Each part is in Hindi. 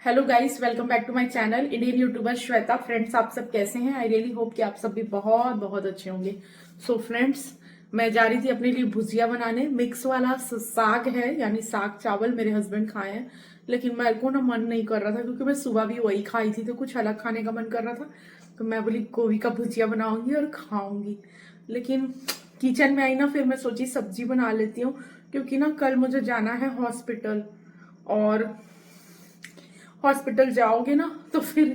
Hello guys, welcome back to my channel Indian YouTuber Shweta. Friends, आप सब कैसे हैं? आई रियली होप कि आप सब भी बहुत बहुत अच्छे होंगे। सो फ्रेंड्स, मैं जा रही थी अपने लिए भुजिया बनाने। मिक्स वाला साग है, यानी साग चावल मेरे हस्बैंड खाए हैं, लेकिन मेरे को ना मन नहीं कर रहा था क्योंकि मैं सुबह भी वही खाई थी, तो कुछ अलग खाने का मन कर रहा था। तो मैं बोली गोभी का भुजिया बनाऊंगी और खाऊंगी। लेकिन किचन में आई ना, फिर मैं सोची सब्जी बना लेती हूँ, क्योंकि ना कल मुझे जाना है हॉस्पिटल। और हॉस्पिटल जाओगे ना तो फिर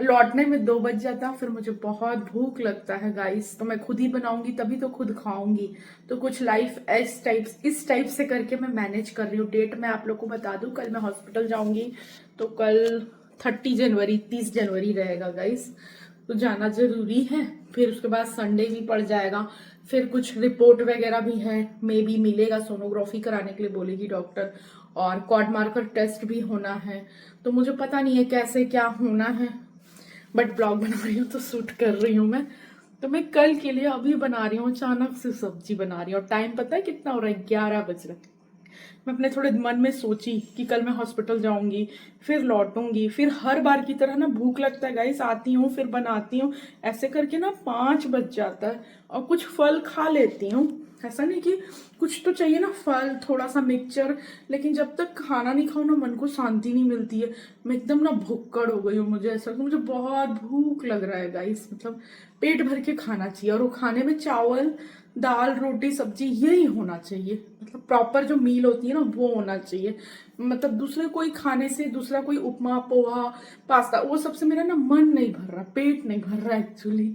लौटने में 2 बज जाता, फिर मुझे बहुत भूख लगता है गाइस। तो मैं खुद ही बनाऊंगी, तभी तो खुद खाऊंगी। तो कुछ लाइफ इस टाइप से करके मैं मैनेज कर रही हूँ। डेट मैं आप लोग को बता दूं, कल मैं हॉस्पिटल जाऊंगी। तो कल 30 जनवरी रहेगा गाइस, तो जाना जरूरी है। फिर उसके बाद संडे भी पड़ जाएगा। फिर कुछ रिपोर्ट वगैरह भी है, मे बी मिलेगा, सोनोग्राफी कराने के लिए बोलेगी डॉक्टर। और कॉर्ड मार्कर टेस्ट भी होना है। तो मुझे पता नहीं है कैसे क्या होना है, बट ब्लॉग बना रही हूँ तो शूट कर रही हूँ मैं। तो मैं कल के लिए अभी बना रही हूँ, अचानक से सब्जी बना रही हूँ। और टाइम पता है कितना हो रहा है? 11 बज रहा है। मैं अपने थोड़े मन में सोची कि कल मैं हॉस्पिटल जाऊंगी, फिर लौटूंगी, फिर हर बार की तरह ना भूख लगता है गाइस, आती हूँ फिर बनाती हूँ, ऐसे करके ना 5 बज जाता है। और कुछ फल खा लेती हूँ, ऐसा नहीं कि कुछ तो चाहिए ना, फल थोड़ा सा मिक्सचर। लेकिन जब तक खाना नहीं खाऊं ना, मन को शांति नहीं मिलती है। मैं एकदम ना भुक्कड़ हो गई हूँ। मुझे ऐसा, तो मुझे बहुत भूख लग रहा है गाइस, मतलब पेट भर के खाना चाहिए। और वो खाने में चावल दाल रोटी सब्जी यही होना चाहिए, मतलब प्रॉपर जो मील होती है ना वो होना चाहिए। मतलब दूसरे कोई खाने से, दूसरा कोई उपमा पोहा पास्ता, वो सबसे मेरा ना मन नहीं भर रहा, पेट नहीं भर रहा एक्चुअली।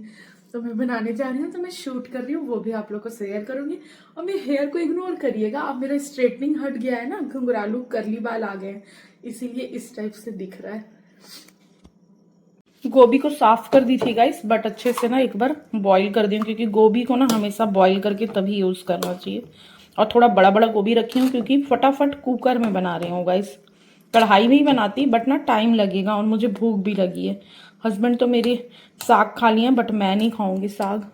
तो मैं बनाने जा रही हूँ, तो मैं शूट कर रही हूँ, वो भी आप लोग को शेयर करूंगी। और मेरे हेयर को इग्नोर करिएगा, अब मेरा स्ट्रेटनिंग हट गया है ना, घुंघरालू करली बाल आ गए हैं, इसीलिए इस टाइप से दिख रहा है। गोभी को साफ कर दी थी गाइस, बट अच्छे से ना एक बार बॉईल कर दी हूँ, क्योंकि गोभी को ना हमेशा बॉईल करके तभी यूज करना चाहिए। और थोड़ा बड़ा बड़ा गोभी रखी हूँ, क्योंकि फटाफट कुकर में बना रही हूँ गाइस। कढ़ाई में ही बनाती, बट ना टाइम लगेगा, और मुझे भूख भी लगी है। हस्बैंड तो मेरे साग खा लिए हैं, बट मैं नहीं खाऊंगी साग।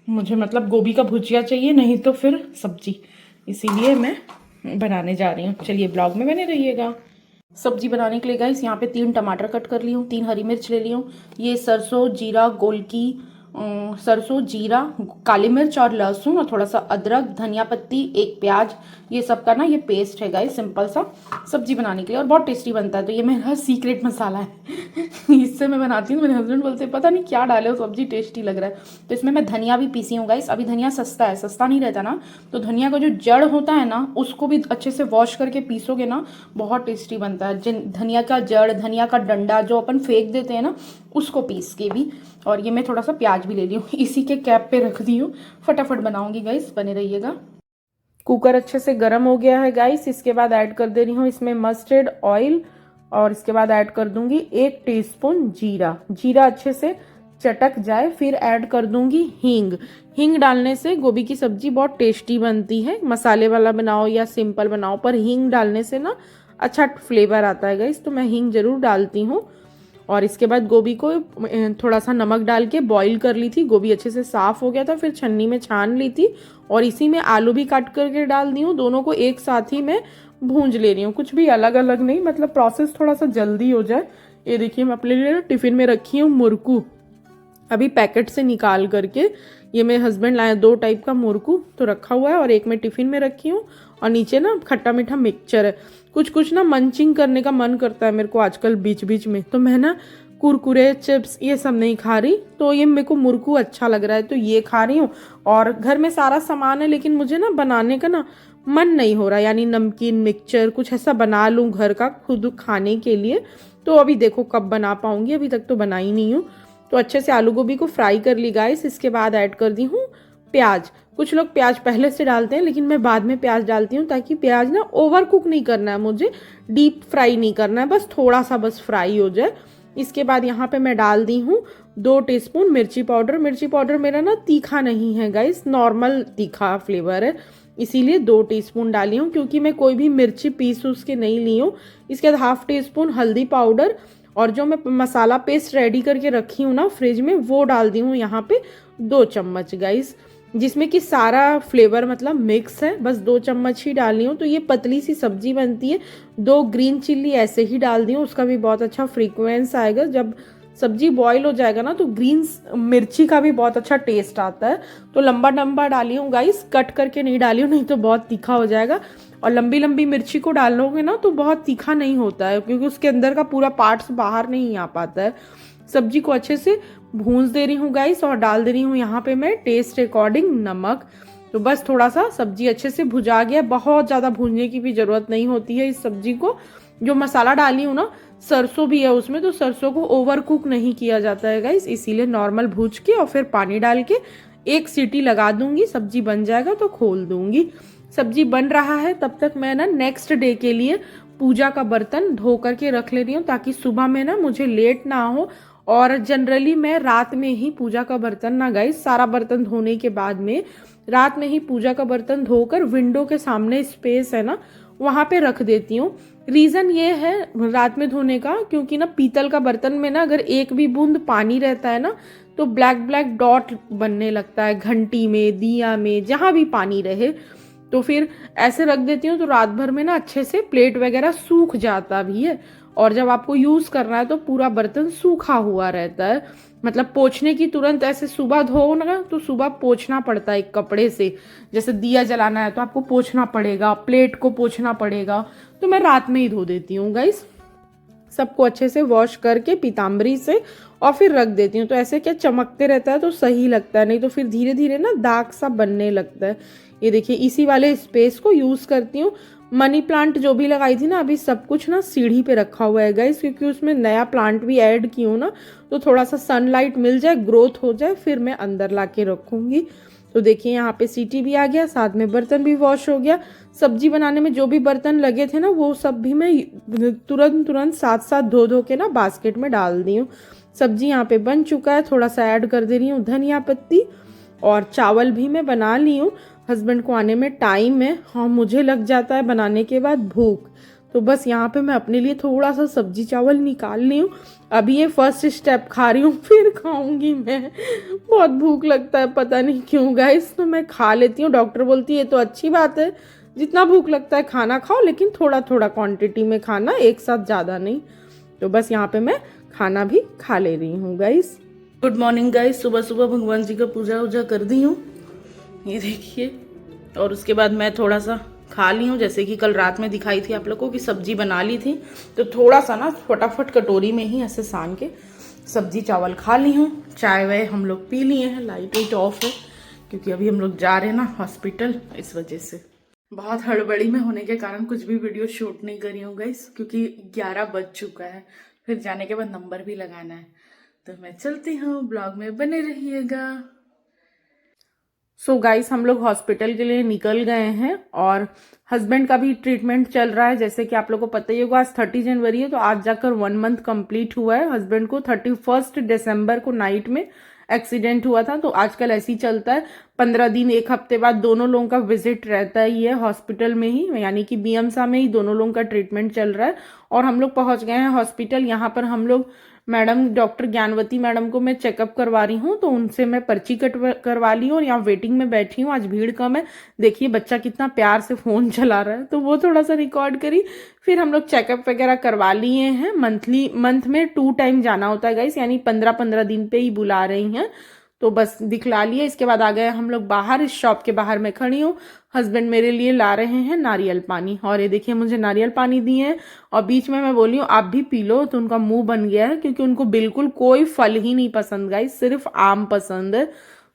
मुझे मतलब गोभी का भुजिया चाहिए, नहीं तो फिर सब्जी। इसीलिए मैं बनाने जा रही हूँ। चलिए ब्लॉग में बने रहिएगा। सब्जी बनाने के लिए गाइस यहाँ पे 3 टमाटर कट कर ली हूँ, 3 हरी मिर्च ले ली हूँ। ये सरसों जीरा गोलकी, सरसों जीरा काली मिर्च और लहसुन, और थोड़ा सा अदरक धनिया पत्ती 1 प्याज, ये सब का ना ये पेस्ट है गाइस, सिंपल सा सब्जी बनाने के लिए, और बहुत टेस्टी बनता है। तो ये मेरा सीक्रेट मसाला है इससे मैं बनाती हूँ। मेरे हस्बैंड बोलते हैं पता नहीं क्या डाले हो, सब्जी टेस्टी लग रहा है। तो इसमें मैं धनिया भी पीसी हूँ गाइस। अभी धनिया सस्ता है, सस्ता नहीं रहता ना, तो धनिया का जो जड़ होता है ना, उसको भी अच्छे से वॉश करके पीसोगे ना, बहुत टेस्टी बनता है। धनिया का जड़, धनिया का डंडा जो अपन फेंक देते हैं ना, उसको पीस के भी। और ये मैं थोड़ा सा प्याज भी ले ली हूँ, इसी के कैप पे रख दी हूँ। फटाफट बनाऊंगी गाइस, बने रहिएगा। कुकर अच्छे से गर्म हो गया है गाइस। इसके बाद ऐड कर दे रही हूँ इसमें मस्टर्ड ऑयल, और इसके बाद ऐड कर दूंगी 1 टीस्पून जीरा। जीरा अच्छे से चटक जाए, फिर ऐड कर दूंगी हींग। हींग डालने से गोभी की सब्जी बहुत टेस्टी बनती है। मसाले वाला बनाओ या सिंपल बनाओ, पर हींग डालने से ना अच्छा फ्लेवर आता है गाइस, तो मैं हींग जरूर डालती हूँ। और इसके बाद गोभी को थोड़ा सा नमक डाल के बॉईल कर ली थी। गोभी अच्छे से साफ हो गया था, फिर छन्नी में छान ली थी, और इसी में आलू भी काट करके डाल दी हूँ। दोनों को एक साथ ही मैं भूंज ले रही हूँ, कुछ भी अलग अलग नहीं, मतलब प्रोसेस थोड़ा सा जल्दी हो जाए। ये देखिए मैं अपने लिए टिफिन में रखी हूँ मुरकू, अभी पैकेट से निकाल करके। ये मेरे हस्बैंड लाए 2 टाइप का मुरकू, तो रखा हुआ है, और एक मैं टिफिन में रखी हूँ। और नीचे ना खट्टा मीठा मिक्सचर है। कुछ कुछ ना मंचिंग करने का मन करता है मेरे को आजकल बीच बीच में, तो मैं ना कुरकुरे चिप्स ये सब नहीं खा रही, तो ये मेरे को मुरकू अच्छा लग रहा है, तो ये खा रही हूँ। और घर में सारा सामान है, लेकिन मुझे ना बनाने का ना मन नहीं हो रहा, यानी नमकीन मिक्सचर कुछ ऐसा बना लूँ घर का खुद खाने के लिए। तो अभी देखो कब बना पाऊंगी, अभी तक तो बना ही नहीं हूँ। तो अच्छे से आलू गोभी को फ्राई कर ली गाइस। इसके बाद ऐड कर दी हूँ प्याज। कुछ लोग प्याज पहले से डालते हैं, लेकिन मैं बाद में प्याज डालती हूँ, ताकि प्याज ना ओवर कुक नहीं करना है मुझे, डीप फ्राई नहीं करना है, बस थोड़ा सा बस फ्राई हो जाए। इसके बाद यहाँ पे मैं डाल दी हूँ 2 टीस्पून मिर्ची पाउडर। मिर्ची पाउडर मेरा ना तीखा नहीं है गाइस, नॉर्मल तीखा फ्लेवर है, इसीलिए 2 टीस्पून डाली हूँ, क्योंकि मैं कोई भी मिर्ची पीस उसके नहीं ली हूँ। इसके बाद ½ टीस्पून हल्दी पाउडर, और जो मैं मसाला पेस्ट रेडी करके रखी हूँ ना फ्रिज में, वो डाल दी हूँ यहाँ पे 2 चम्मच गाइस। जिसमें कि सारा फ्लेवर मतलब मिक्स है, बस 2 चम्मच ही डालनी हूँ। तो ये पतली सी सब्जी बनती है। 2 ग्रीन चिल्ली ऐसे ही डाल दी हूँ, उसका भी बहुत अच्छा फ्रीक्वेंस आएगा। जब सब्जी बॉईल हो जाएगा ना तो ग्रीन मिर्ची का भी बहुत अच्छा टेस्ट आता है। तो लंबा लंबा डाली हूँ गाइस, कट करके नहीं डाली हूँ, नहीं तो बहुत तीखा हो जाएगा। और लंबी लंबी मिर्ची को डालोगे ना तो बहुत तीखा नहीं होता है, क्योंकि उसके अंदर का पूरा पार्ट्स बाहर नहीं आ पाता है। सब्जी को अच्छे से भूंज दे रही हूँ गाइस, और डाल दे रही हूँ यहाँ पे मैं टेस्ट अकॉर्डिंग नमक। तो बस थोड़ा सा सब्जी अच्छे से भुजा गया, बहुत ज़्यादा भूनने की भी ज़रूरत नहीं होती है इस सब्जी को। जो मसाला डाली हूँ ना, सरसों भी है उसमें, तो सरसों को ओवर कुक नहीं किया जाता है गाइस, इसीलिए नॉर्मल भूज के और फिर पानी डाल के 1 सीटी लगा दूंगी, सब्जी बन जाएगा तो खोल दूंगी। सब्जी बन रहा है तब तक मैं ना नेक्स्ट डे के लिए पूजा का बर्तन धो करके रख ले रही हूँ, ताकि सुबह में ना मुझे लेट ना हो। और जनरली मैं रात में ही पूजा का बर्तन ना गाइस, सारा बर्तन धोने के बाद में रात में ही पूजा का बर्तन धोकर विंडो के सामने स्पेस है ना, वहां पे रख देती हूँ। रीजन ये है रात में धोने का, क्योंकि ना पीतल का बर्तन में ना अगर एक भी बूंद पानी रहता है ना तो ब्लैक ब्लैक डॉट बनने लगता है, घंटी में, दिया में, जहां भी पानी रहे। तो फिर ऐसे रख देती हूँ, तो रात भर में ना अच्छे से प्लेट वगैरह सूख जाता भी है। और जब आपको यूज करना है तो पूरा बर्तन सूखा हुआ रहता है। मतलब पोंछने की तुरंत ऐसे सुबह धो ना तो सुबह पोंछना पड़ता है एक कपड़े से। जैसे दिया जलाना है तो आपको पोंछना पड़ेगा, प्लेट को पोंछना पड़ेगा, तो मैं रात में ही धो देती हूँ गाइस। सबको अच्छे से वॉश करके पीताम्बरी से और फिर रख देती हूँ। तो ऐसे क्या चमकते रहता है तो सही लगता है, नहीं तो फिर धीरे धीरे ना दाग सा बनने लगता है। ये देखिए इसी वाले स्पेस को यूज करती हूँ। मनी प्लांट जो भी लगाई थी ना, अभी सब कुछ ना सीढ़ी पे रखा हुआ है गाइस, क्योंकि उसमें नया प्लांट भी ऐड की हूँ ना, तो थोड़ा सा सनलाइट मिल जाए, ग्रोथ हो जाए, फिर मैं अंदर ला के रखूंगी। तो देखिए यहाँ पे सीटी भी आ गया, साथ में बर्तन भी वॉश हो गया। सब्जी बनाने में जो भी बर्तन लगे थे ना वो सब भी मैं तुरंत साथ साथ धो धो के ना बास्केट में डाल दी हूँ। सब्जी यहाँ पे बन चुका है, थोड़ा सा ऐड कर दे रही हूँ धनिया पत्ती, और चावल भी मैं बना ली हूँ। हस्बैंड को आने में टाइम है, हाँ मुझे लग जाता है बनाने के बाद भूख। तो बस यहाँ पे मैं अपने लिए थोड़ा सा सब्जी चावल निकाल ली हूँ। अभी ये फर्स्ट स्टेप खा रही हूँ, फिर खाऊंगी मैं। बहुत भूख लगता है पता नहीं क्यों गाइस, तो मैं खा लेती हूँ। डॉक्टर बोलती है ये तो अच्छी बात है, जितना भूख लगता है खाना खाओ, लेकिन थोड़ा थोड़ा क्वांटिटी में खाना, एक साथ ज़्यादा नहीं। तो बस यहाँ पे मैं खाना भी खा ले रही हूँ गाइस। गुड मॉर्निंग गाइस, सुबह सुबह भगवान जी का पूजा वूजा कर दी हूँ, ये देखिए। और उसके बाद मैं थोड़ा सा खा ली हूँ, जैसे कि कल रात में दिखाई थी आप लोगों को कि सब्जी बना ली थी, तो थोड़ा सा ना फटाफट कटोरी में ही ऐसे सान के सब्जी चावल खा ली हूँ। चाय वाय हम लोग पी लिए हैं, लाइट वाइट ऑफ है, क्योंकि अभी हम लोग जा रहे हैं ना हॉस्पिटल, इस वजह से। बहुत हड़बड़ी में होने के कारण कुछ भी वीडियो शूट नहीं करी हूँ गाइस, क्योंकि 11 बज चुका है, फिर जाने के बाद नंबर भी लगाना है। तो मैं चलती हूँ, ब्लॉग में बने रहिएगा। सो गाइस हम लोग हॉस्पिटल के लिए निकल गए हैं, और हस्बैंड का भी ट्रीटमेंट चल रहा है। जैसे कि आप लोगों को पता ही होगा, आज 30 जनवरी है, तो आज जाकर 1 मंथ कंप्लीट हुआ है। हस्बैंड को 31 दिसंबर को नाइट में एक्सीडेंट हुआ था, तो आजकल ऐसे ही चलता है, 15 दिन 1 हफ्ते बाद दोनों लोगों का विजिट रहता ही है हॉस्पिटल में ही, यानी कि बीएमसा में ही दोनों लोगों का ट्रीटमेंट चल रहा है। और हम लोग पहुंच गए हैं हॉस्पिटल। यहाँ पर हम लोग मैडम डॉक्टर ज्ञानवती मैडम को मैं चेकअप करवा रही हूँ, तो उनसे मैं पर्ची कट करवा ली हूँ, और यहाँ वेटिंग में बैठी हूँ। आज भीड़ कम है, देखिए बच्चा कितना प्यार से फोन चला रहा है, तो वो थोड़ा सा रिकॉर्ड करी। फिर हम लोग चेकअप वगैरह करवा लिए हैं। मंथ में 2 टाइम जाना होता है गाइस, यानी 15-15 दिन पे ही बुला रही हैं। तो बस दिखला लिए, इसके बाद आ गए हम लोग बाहर। इस शॉप के बाहर मैं खड़ी हूँ, हस्बैंड मेरे लिए ला रहे हैं नारियल पानी, और ये देखिए मुझे नारियल पानी दिए हैं। और बीच में मैं बोली हूँ आप भी पी लो, तो उनका मुंह बन गया है, क्योंकि उनको बिल्कुल कोई फल ही नहीं पसंद गाइस, सिर्फ आम पसंद है।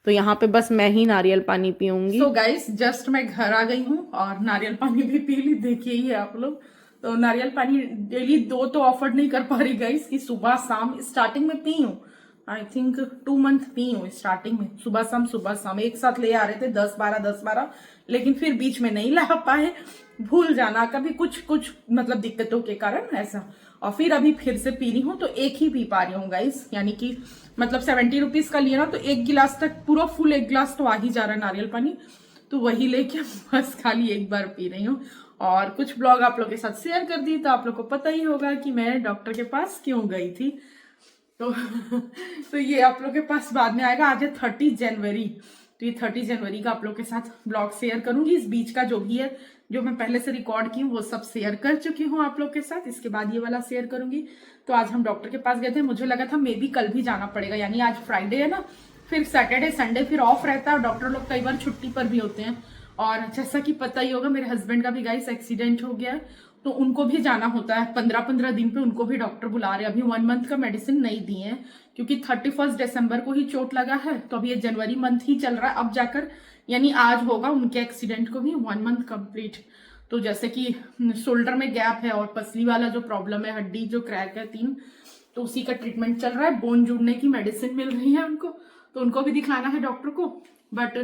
तो यहाँ पे बस मैं ही नारियल पानी पीऊंगी। तो गाइस जस्ट मैं घर आ गई हूँ और नारियल पानी भी पी ली, देखिए ही आप लोग। तो नारियल पानी डेली 2 तो अफोर्ड नहीं कर पा रही गाइस, कि सुबह शाम स्टार्टिंग में पी हूँ, आई थिंक 2 मंथ पी हूँ स्टार्टिंग में, सुबह शाम एक साथ ले आ रहे थे 10-12, लेकिन फिर बीच में नहीं ला पाए, भूल जाना कभी कुछ मतलब दिक्कतों के कारण ऐसा। और फिर अभी फिर से पी रही हूँ, तो एक ही पी पा रही हूँ गाइस, यानी कि मतलब 70 रुपीज का लिया ना, तो 1 गिलास तक पूरा फुल 1 गिलास तो आ ही जा रहा है नारियल पानी, तो वही लेके बस खाली एक बार पी रही हूँ। और कुछ ब्लॉग आप लोग के साथ शेयर कर दी, तो आप लोग को पता ही होगा कि मैं डॉक्टर के पास क्यों गई थी। तो ये आप लोग के पास बाद में आएगा। आज है 30 जनवरी, तो ये 30 जनवरी का आप लोग के साथ ब्लॉग शेयर करूंगी। इस बीच का जो भी है, जो मैं पहले से रिकॉर्ड की हूँ वो सब शेयर कर चुकी हूँ आप लोग के साथ। इसके बाद ये वाला शेयर करूंगी। तो आज हम डॉक्टर के पास गए थे, मुझे लगा था मे बी कल भी जाना पड़ेगा, यानी आज फ्राइडे है ना, फिर सैटरडे संडे फिर ऑफ रहता है और डॉक्टर लोग कई बार छुट्टी पर भी होते हैं। और जैसा कि पता ही होगा मेरे हस्बैंड का भी गाइस एक्सीडेंट हो गया है, तो उनको भी जाना होता है 15-15 दिन पे, उनको भी डॉक्टर बुला रहे हैं। अभी 1 मंथ का मेडिसिन नहीं दिए हैं क्योंकि 31 दिसंबर को ही चोट लगा है, तो अभी ये जनवरी मंथ ही चल रहा है, अब जाकर यानी आज होगा उनके एक्सीडेंट को भी 1 मंथ कंप्लीट। तो जैसे कि शोल्डर में गैप है और पसली वाला जो प्रॉब्लम है, हड्डी जो क्रैक है 3, तो उसी का ट्रीटमेंट चल रहा है। बोन जुड़ने की मेडिसिन मिल रही है उनको, तो उनको भी दिखाना है डॉक्टर को। बट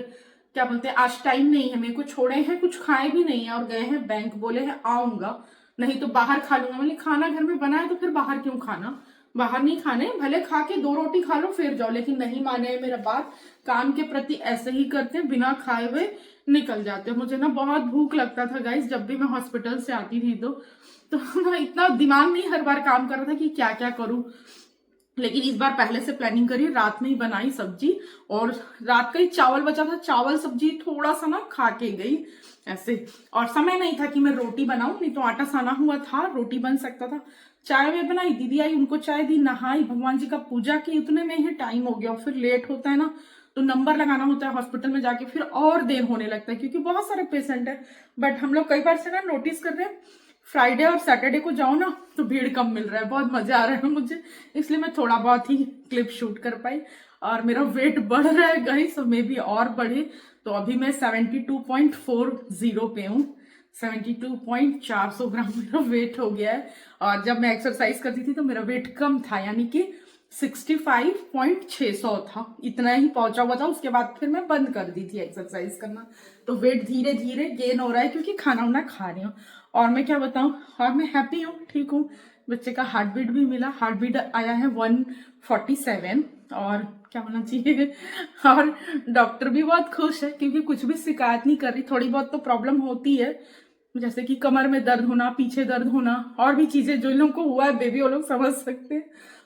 क्या बोलते हैं, आज टाइम नहीं है, मेरे को छोड़े हैं, कुछ खाए भी नहीं है और गए हैं बैंक, बोले हैं आऊंगा, नहीं तो बाहर खा लूंगा। मैंने खाना घर में बनाया तो फिर बाहर क्यों खाना, बाहर नहीं खाने, भले खा के 2 रोटी खा लो फिर जाओ, लेकिन नहीं माने मेरा बात। काम के प्रति ऐसे ही करते हैं, बिना खाए हुए निकल जाते हैं। मुझे ना बहुत भूख लगता था गाइस, जब भी मैं हॉस्पिटल से आती थी तो ना इतना दिमाग नहीं हर बार काम कर रहा था कि क्या क्या करूं, लेकिन इस बार पहले से प्लानिंग करी, रात में ही बनाई सब्जी, और रात का ही चावल बचा था, चावल सब्जी थोड़ा सा ना खा के गई ऐसे। और समय नहीं था कि मैं रोटी बनाऊं, नहीं तो आटा साना हुआ था, रोटी बन सकता था। चाय वे बनाई, दीदी आई उनको चाय दी, नहाई, भगवान जी का पूजा की, उतने में ही टाइम हो गया। और फिर लेट होता है ना, तो नंबर लगाना होता है हॉस्पिटल में जाके, फिर और देर होने लगता है क्योंकि बहुत सारे पेशेंट है। बट हम लोग कई बार से ना नोटिस कर रहे हैं, फ्राइडे और सैटरडे को जाओ ना तो भीड़ कम मिल रहा है, बहुत मजा आ रहा है मुझे, इसलिए मैं थोड़ा बहुत ही क्लिप शूट कर पाई। और मेरा वेट बढ़ रहा है गाइस, तो मे भी और बढ़े। तो अभी मैं 72.40 पे हूँ, 72.400 ग्राम मेरा वेट हो गया है। और जब मैं एक्सरसाइज करती थी तो मेरा वेट कम था, यानी कि 65.600 था, इतना ही पहुंचा हुआ था। उसके बाद फिर मैं बंद कर दी थी एक्सरसाइज करना। तो वेट धीरे धीरे गेन हो रहा है क्योंकि खाना वाना खा रही हूँ। और मैं क्या बताऊं, और मैं हैप्पी हूँ, ठीक हूँ। बच्चे का हार्ट बीट भी मिला, हार्ट बीट आया है 147, और क्या होना चाहिए। और डॉक्टर भी बहुत खुश है क्योंकि कुछ भी शिकायत नहीं कर रही। थोड़ी बहुत तो प्रॉब्लम होती है, जैसे कि कमर में दर्द होना, पीछे दर्द होना, और भी चीजें जो इन लोगों को हुआ है, बेबी वो लोग समझ सकते हैं।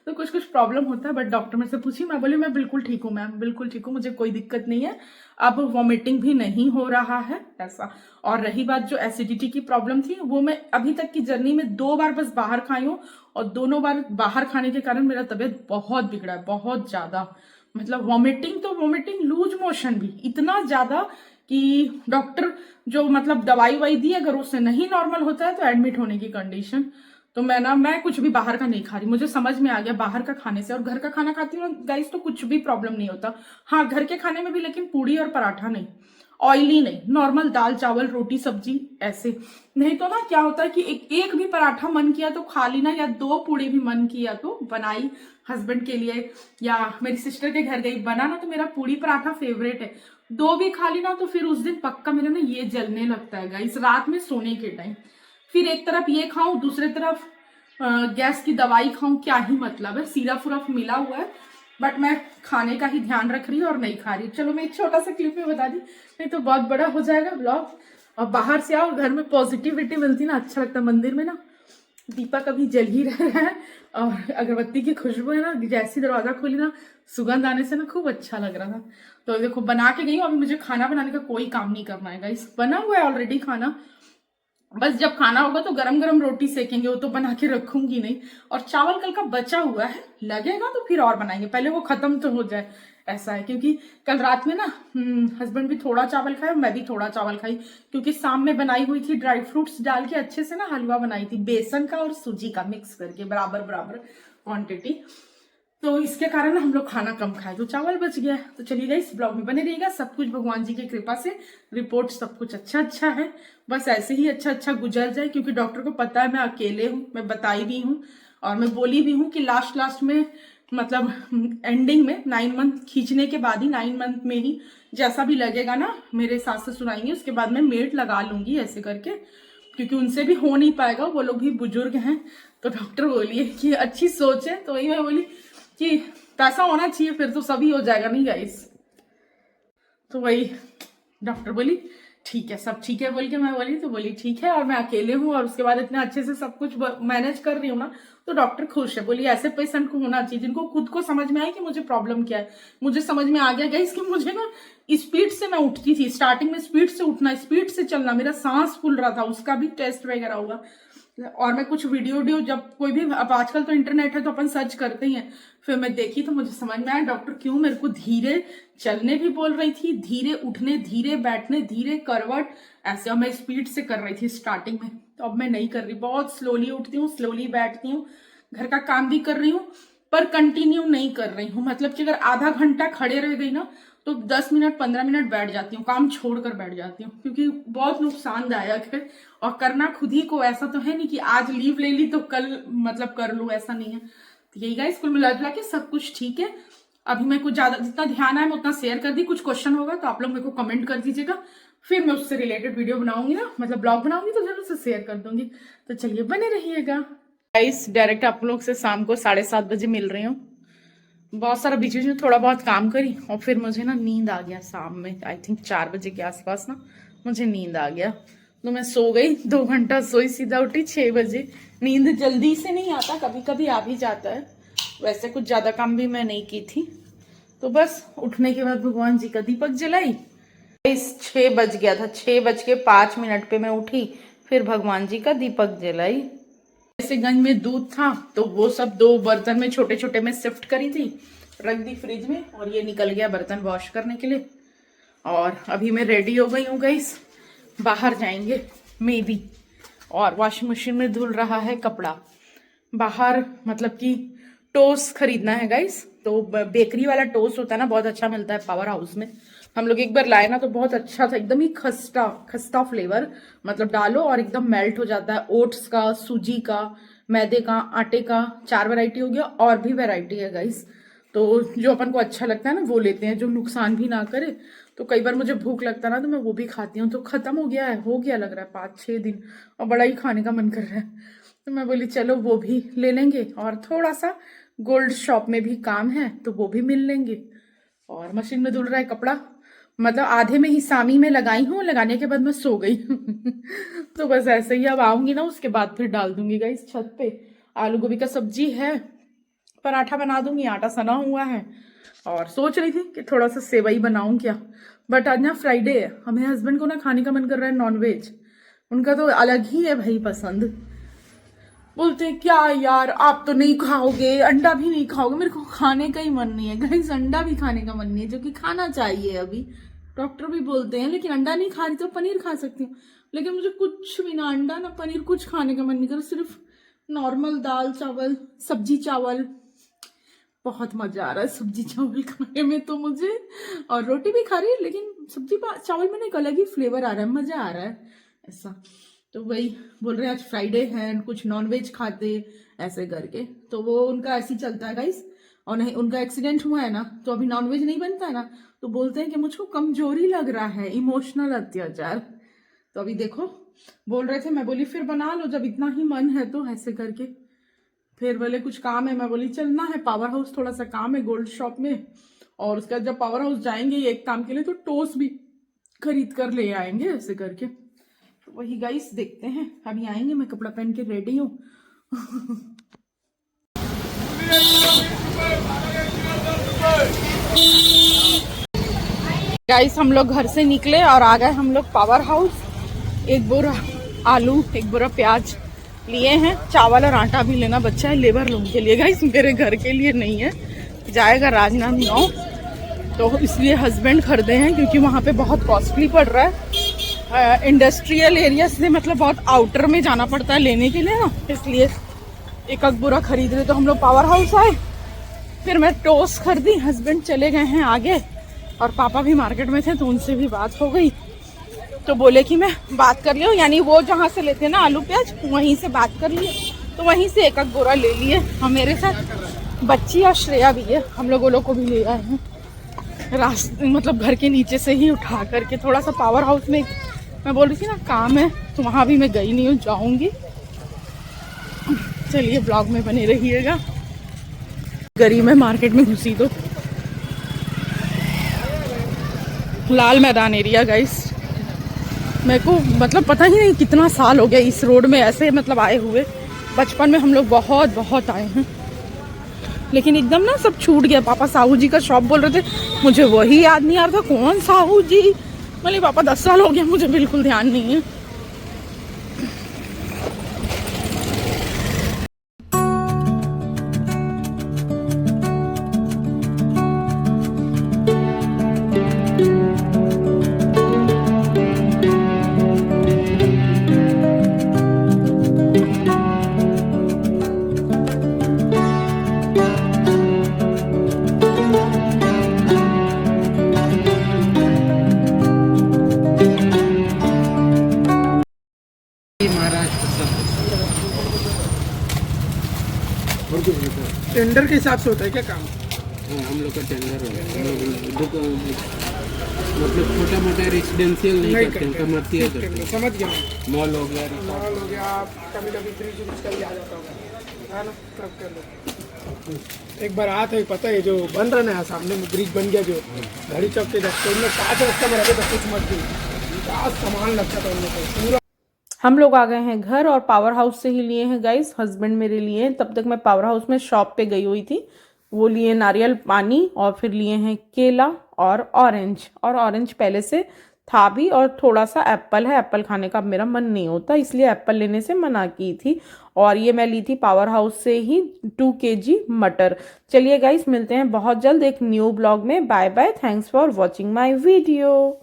तो कुछ कुछ प्रॉब्लम होता है, बट डॉक्टर मेरे से पूछी, मैं बोली मैं बिल्कुल ठीक हूँ मैम, बिल्कुल ठीक हूँ, मुझे कोई दिक्कत नहीं है, अब वॉमिटिंग भी नहीं हो रहा है ऐसा। और रही बात जो एसिडिटी की प्रॉब्लम थी, वो मैं अभी तक की जर्नी में 2 बार बस बाहर खाई हूँ, और दोनों बार बाहर खाने के कारण मेरा तबीयत बहुत बिगड़ा है, बहुत ज्यादा। मतलब वॉमिटिंग तो वॉमिटिंग, लूज मोशन भी इतना ज्यादा कि डॉक्टर जो मतलब दवाई वाई दी, अगर उससे नहीं नॉर्मल होता है तो एडमिट होने की कंडीशन। तो मैं कुछ भी बाहर का नहीं खा रही, मुझे समझ में आ गया बाहर का खाने से। और घर का खाना खाती हूँ गाइस तो कुछ भी प्रॉब्लम नहीं होता। हाँ, घर के खाने में भी, लेकिन पूड़ी और पराठा नहीं, ऑयली नहीं, नॉर्मल दाल चावल रोटी सब्जी ऐसे। नहीं तो ना क्या होता है कि एक भी पराठा मन किया तो खा ली ना, या 2 पूड़ी भी मन किया तो बनाई हस्बैंड के लिए, या मेरी सिस्टर के घर गई बना ना, तो मेरा पूड़ी पराठा फेवरेट है। 2 भी खा ली ना तो फिर उस दिन पक्का मेरा ना ये जलने लगता है गाइस, रात में सोने के टाइम। फिर एक तरफ ये खाऊं, दूसरे तरफ गैस की दवाई खाऊं, क्या ही मतलब है। सिरप उरप मिला हुआ है, बट मैं खाने का ही ध्यान रख रही हूँ और नहीं खा रही। चलो मैं एक छोटा सा क्लिप में बता दी, नहीं तो बहुत बड़ा हो जाएगा ब्लॉग। और बाहर से आओ, घर में पॉजिटिविटी मिलती ना, अच्छा लगता है। मंदिर में ना दीपक अभी जल ही रहा है, और अगरबत्ती की खुशबू है ना, जैसी दरवाजा खोली ना, सुगंध आने से ना खूब अच्छा लग रहा था। तो देखो बना के गई हूँ, अभी मुझे खाना बनाने का कोई काम नहीं करना है गाइस, बना हुआ है ऑलरेडी खाना। बस जब खाना होगा तो गरम गरम रोटी सेकेंगे, वो तो बना के रखूंगी नहीं। और चावल कल का बचा हुआ है, लगेगा तो फिर और बनाएंगे, पहले वो खत्म तो हो जाए, ऐसा है। क्योंकि कल रात में ना हस्बैंड भी थोड़ा चावल खाया, मैं भी थोड़ा चावल खाई, क्योंकि शाम में बनाई हुई थी ड्राई फ्रूट्स डाल के अच्छे से ना हलवा बनाई थी, बेसन का और सूजी का मिक्स करके बराबर बराबर क्वांटिटी। तो इसके कारण हम लोग खाना कम खाए तो चावल बच गया। तो चलिए गाइस, ब्लॉग में बने रहिएगा, सब कुछ भगवान जी की कृपा से, रिपोर्ट सब कुछ अच्छा अच्छा है, बस ऐसे ही अच्छा अच्छा गुजर जाए। क्योंकि डॉक्टर को पता है मैं अकेले हूँ, मैं बताई भी हूँ और मैं बोली भी हूँ कि लास्ट में मतलब एंडिंग में 9 मंथ खींचने के बाद ही, 9 मंथ में ही जैसा भी लगेगा ना, मेरे सास से सुनाएंगे, उसके बाद मैं मेड लगा लूंगी ऐसे करके, क्योंकि उनसे भी हो नहीं पाएगा, वो लोग भी बुजुर्ग हैं। तो डॉक्टर बोलिए कि अच्छी सोच है, तो वही मैं बोली कि पैसा होना चाहिए, फिर तो सभी हो जाएगा नहीं गाइस। तो वही डॉक्टर बोली ठीक है, सब ठीक है बोल के मैं बोली, तो बोली ठीक है, और मैं अकेले हूँ और उसके बाद इतना अच्छे से सब कुछ मैनेज कर रही हूँ ना, तो डॉक्टर खुश है। बोली ऐसे पेशेंट को होना चाहिए जिनको खुद को समझ में आए कि मुझे प्रॉब्लम क्या है। मुझे समझ में आ गया गाइस कि मुझे ना स्पीड से मैं उठती थी, स्टार्टिंग में स्पीड से उठना, स्पीड से चलना, मेरा सांस फूल रहा था, उसका भी टेस्ट वगैरह होगा। और मैं कुछ वीडियो जब कोई भी, अब आजकल तो इंटरनेट है तो अपन सर्च करते ही हैं, फिर मैं देखी तो मुझे समझ में आया डॉक्टर क्यों मेरे को धीरे चलने भी बोल रही थी, धीरे उठने, धीरे बैठने, धीरे करवट, ऐसे। और मैं स्पीड से कर रही थी स्टार्टिंग में, तो अब मैं नहीं कर रही, बहुत स्लोली उठती हूँ, स्लोली बैठती हूँ, घर का काम भी कर रही हूँ, पर कंटिन्यू नहीं कर रही हूँ। मतलब कि अगर आधा घंटा खड़े रह गई ना तो 10 मिनट 15 मिनट बैठ जाती हूँ, काम छोड़कर बैठ जाती हूँ, क्योंकि बहुत नुकसानदायक है। और करना खुद ही को, ऐसा तो है नहीं कि आज लीव ले ली तो कल मतलब कर लूँ, ऐसा नहीं है। तो यही गाइस, कुल मिला जुला के सब कुछ ठीक है। अभी मैं कुछ ज्यादा, जितना ध्यान आया मैं उतना शेयर कर दी। कुछ क्वेश्चन होगा तो आप लोग मेरे को कमेंट कर दीजिएगा, फिर मैं उससे रिलेटेड वीडियो बनाऊंगी ना, मतलब ब्लॉग बनाऊंगी तो जरूर से शेयर कर दूंगी। तो चलिए बने रहिएगा गाइस। डायरेक्ट आप लोग से शाम को 7:30 बजे मिल रही हूँ। बहुत सारा बीच बीच में थोड़ा बहुत काम करी और फिर मुझे ना नींद आ गया शाम में, आई थिंक 4 बजे के आसपास ना मुझे नींद आ गया, तो मैं सो गई। 2 घंटा सोई, सीधा उठी 6 बजे। नींद जल्दी से नहीं आता, कभी कभी आ भी जाता है। वैसे कुछ ज्यादा काम भी मैं नहीं की थी, तो बस उठने के बाद भगवान जी का दीपक जलाई। इस 6 बज गया था, 6:05 पे मैं उठी, फिर भगवान जी का दीपक जलाई। ऐसे गंज में दूध था तो वो सब 2 बर्तन में छोटे छोटे में शिफ्ट करी थी, रख दी फ्रिज में, और ये निकल गया बर्तन वॉश करने के लिए। और अभी मैं रेडी हो गई हूँ गाइस, बाहर जाएंगे मे बी। और वॉशिंग मशीन में धुल रहा है कपड़ा। बाहर मतलब कि टोस्ट खरीदना है गाइस, तो बेकरी वाला टोस्ट होता है ना, बहुत अच्छा मिलता है पावर हाउस में। हम लोग एक बार लाए ना तो बहुत अच्छा था, एकदम ही खस्ता खस्ता फ्लेवर, मतलब डालो और एकदम मेल्ट हो जाता है। ओट्स का, सूजी का, मैदे का, आटे का, 4 वैरायटी हो गया, और भी वैरायटी है गाइस। तो जो अपन को अच्छा लगता है ना वो लेते हैं, जो नुकसान भी ना करे। तो कई बार मुझे भूख लगता है ना तो मैं वो भी खाती हूँ। तो खत्म हो गया है, हो गया लग रहा है 5-6 दिन, और बड़ा ही खाने का मन कर रहा है। तो मैं बोली चलो वो भी ले लेंगे, और थोड़ा सा गोल्ड शॉप में भी काम है तो वो भी मिल लेंगे। और मशीन में धुल रहा है कपड़ा, मतलब आधे में ही सामी में लगाई हूँ, लगाने के बाद मैं सो गई। तो बस ऐसे ही, अब आऊंगी ना उसके बाद फिर डाल दूंगी गाइस छत पे। आलू गोभी का सब्जी है, पराठा बना दूंगी, आटा सना हुआ है। और सोच रही थी कि थोड़ा सा सेवई बनाऊं क्या, बट आज ना फ्राइडे है, हमें हस्बैंड को ना खाने का मन कर रहा है नॉनवेज। उनका तो अलग ही है भाई पसंद। बोलते क्या यार आप तो नहीं खाओगे, अंडा भी नहीं खाओगे। मेरे को खाने का ही मन नहीं है गाइस, अंडा भी खाने का मन नहीं है, जो कि खाना चाहिए अभी, डॉक्टर भी बोलते हैं। लेकिन अंडा नहीं खा रही तो पनीर खा सकती हूँ, लेकिन मुझे कुछ भी ना अंडा ना पनीर कुछ खाने का मन नहीं कर, सिर्फ नॉर्मल दाल चावल, सब्जी चावल। बहुत मजा आ रहा है सब्जी चावल खाने में तो मुझे, और रोटी भी खा रही है, लेकिन सब्जी चावल में एक अलग ही फ्लेवर आ रहा है, मजा आ रहा है ऐसा। तो वही बोल रहे हैं आज फ्राइडे है, कुछ नॉनवेज खाते ऐसे करके, तो वो उनका ऐसे ही चलता है गाइस। और नहीं, उनका एक्सीडेंट हुआ है ना, तो अभी नॉनवेज नहीं बनता है ना, तो बोलते हैं कि मुझको कमजोरी लग रहा है, इमोशनल अत्याचार। तो अभी देखो बोल रहे थे, मैं बोली फिर बना लो जब इतना ही मन है तो, ऐसे करके। फिर बोले कुछ काम है, मैं बोली चलना है पावर हाउस, थोड़ा सा काम है गोल्ड शॉप में। और उसके बाद जब पावर हाउस जाएंगे एक काम के लिए, तो टोस्ट भी खरीद कर ले आएंगे ऐसे करके। तो वही गाइस देखते हैं, अभी आएंगे, मैं कपड़ा पहन के रेडी हूँ। गाइस हम लोग घर से निकले और आ गए हम लोग पावर हाउस। एक बोरा आलू, एक बोरा प्याज लिए हैं, चावल और आटा भी लेना बच्चा है, लेबर लोगों के लिए गाइस, मेरे घर के लिए नहीं है। जाएगा राजनांदगांव, तो इसलिए हस्बैंड खरीदे हैं, क्योंकि वहाँ पे बहुत कॉस्टली पड़ रहा है। इंडस्ट्रियल एरिया से मतलब बहुत आउटर में जाना पड़ता है लेने के लिए ना, इसलिए एक बोरा खरीद रहे। तो हम लोग पावर हाउस आए, फिर मैं टोस्ट खरीदी, हस्बैंड चले गए हैं आगे, और पापा भी मार्केट में थे तो उनसे भी बात हो गई। तो बोले कि मैं बात कर लियो, यानी वो जहाँ से लेते हैं ना आलू प्याज, वहीं से बात कर लिए, तो वहीं से एक बोरा ले लिए। हम मेरे साथ बच्ची और श्रेया भी है, हम लोगों को भी ले आए हैं रास्ते, मतलब घर के नीचे से ही उठा करके। थोड़ा सा पावर हाउस में मैं बोल रही थी ना काम है, तो वहाँ भी मैं गई नहीं हूँ, जाऊँगी। चलिए ब्लॉग में बने रहिएगा। गरीब में मार्केट में घुसी तो लाल मैदान एरिया गाइस, मेरे को मतलब पता ही नहीं कितना साल हो गया इस रोड में ऐसे मतलब आए हुए। बचपन में हम लोग बहुत बहुत आए हैं, लेकिन एकदम ना सब छूट गया। पापा साहू जी का शॉप बोल रहे थे, मुझे वही याद नहीं आ रहा था कौन साहू जी। मतलब पापा 10 साल हो गया, मुझे बिल्कुल ध्यान नहीं है। टेंडर के हिसाब से होता है क्या काम? हाँ, हम लोग का टेंडर है। मतलब छोटा मोटा रेसिडेंशियल नहीं करते हैं, कमर्शियल करते हैं। समझ गया। मॉल हो गया, मॉल हो गया, कभी कभी फ्रिज का भी आ जाता होगा, है ना? तब कर लो। एक बार आया था, पता है जो बन रहा ना सामने में ब्रिज बन गया जो घड़ी चौक के रास्ते में, कांच रास्ता में रहते तो कुछ मत गई, क्या सामान लगता था उन लोग को पूरा। हम लोग आ गए हैं घर और पावर हाउस से ही लिए हैं गाइस, हस्बैंड मेरे लिए। तब तक मैं पावर हाउस में शॉप पे गई हुई थी, वो लिए नारियल पानी और फिर लिए हैं केला और ऑरेंज पहले से था भी, और थोड़ा सा एप्पल है। एप्पल खाने का मेरा मन नहीं होता, इसलिए एप्पल लेने से मना की थी। और ये मैं ली थी पावर हाउस से ही 2 kg मटर। चलिए गाइस, मिलते हैं बहुत जल्द एक न्यू ब्लॉग में। Bye bye, thanks for watching my video.